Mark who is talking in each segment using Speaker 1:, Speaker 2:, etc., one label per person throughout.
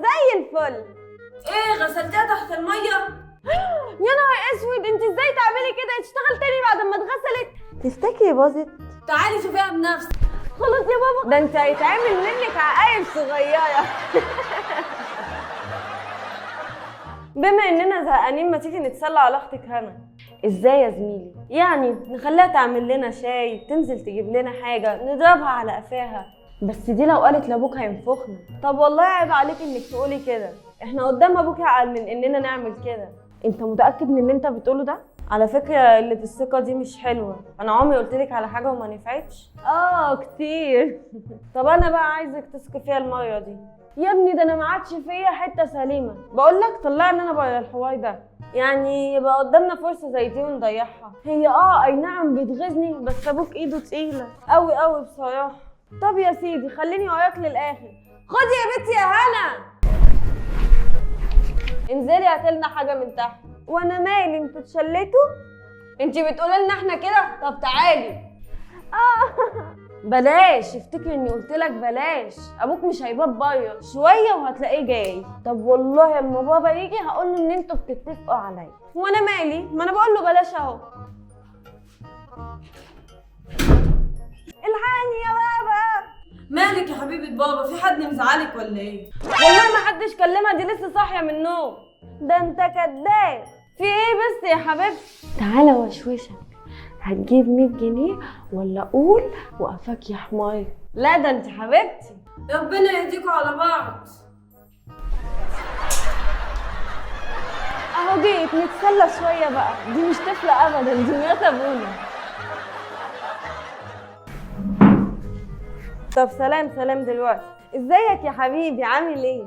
Speaker 1: زي الفل.
Speaker 2: ايه غسلتها تحت الميه؟
Speaker 1: يا نهار اسود، انت ازاي تعملي كده؟ تشتغل تاني بعد ما اتغسلت؟ تفتكري باظت؟
Speaker 2: تعالي شوفيها بنفسك.
Speaker 1: خلاص يا بابا، ده انت هيتعمل منك عقايب صغيره. بما اننا زهقانين ما تيجي نتسلى على اختك هنا. ازاي يا زميلي؟ يعني نخليها تعمل لنا شاي، تنزل تجيب لنا حاجه، نضربها على قفاها. بس دي لو قالت لابوك هينفخنا. طب والله عيب عليك انك تقولي كده، احنا قدام ابوك اعقل من اننا نعمل كده. انت متاكد من اللي انت بتقوله ده؟ على فكره قله الثقه دي مش حلوه، انا عمري قلت لك على حاجه وما نفعتش. كتير. طب انا بقى عايزك تثقي فيها المره دي. يا ابني ده انا ما عادش فيا حته سليمه، بقول لك طلعني انا بره الحوار ده. يعني يبقى قدامنا فرصه زي دي ونضيعها. هي اي نعم بتغيظني، بس ابوك ايده تقيله قوي قوي بصراحه. طب يا سيدي خليني وراك للاخر. خدي يا بنتي يا هنا، انزلي هاتلنا حاجه من تحت. وانا مالي، انتوا اتشليتوا؟ انتي بتقولي لنا احنا كده؟ طب تعالي. بلاش، افتكري اني قلت لك بلاش. ابوك مش هيبات بره شويه وهتلاقيه جاي. طب والله اما بابا يجي هقول له ان انتوا بتتفقوا عليا. وانا مالي، ما انا بقول له بلاش اهو. الحقني يا بابا.
Speaker 2: مالك يا حبيبه بابا؟ في حد مزعلك ولا ايه؟
Speaker 1: والله ما حدش كلمها، دي لسه صاحيه من النوم. ده انت كداب. في ايه بس يا حبيبتي؟ تعالى وشوشك. هتجيب 100 جنيه ولا اقول وقفاك يا حماي؟ لا ده انت حبيبتي.
Speaker 2: ربنا يهديكوا على بعض.
Speaker 1: اهو جيت نتسلى شويه بقى، دي مش طفله ابدا، دي مرات ابونا. طب سلام دلوقتي. ازيك يا حبيبي، عامل ايه؟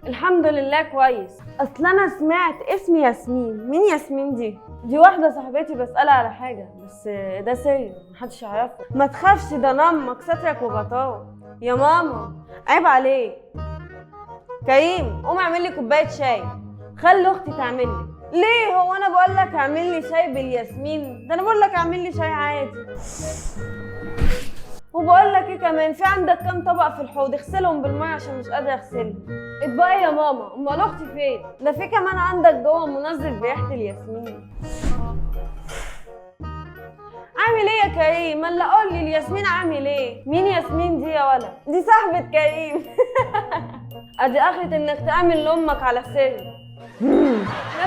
Speaker 1: الحمد لله كويس. اصل انا سمعت اسمي ياسمين. مين ياسمين دي؟ دي واحده صاحبتي بسالها على حاجه، بس ده سر محدش يعرفه. ما تخافش، ده نمك سترك وغطاوه. يا ماما عيب عليك. كريم قوم اعمل لي كوبايه شاي. خلي اختي تعمل لي. ليه؟ هو انا بقول لك اعمل لي شاي بالياسمين؟ ده انا بقول لك اعمل لي شاي عادي. وبقول لك ايه كمان، في عندك كام طبق في الحوض؟ اغسلهم بالميه عشان مش قادره اغسلهم. اطبقي يا ماما. امال اختي فين؟ ده في كمان عندك جوه منزل بريحه الياسمين. عامل ايه يا كريم؟ الا قول لي الياسمين عامل ايه؟ مين ياسمين دي يا ولد؟ دي صاحبه كريم. ادي اخرة انك تعمل لامك على سر. يا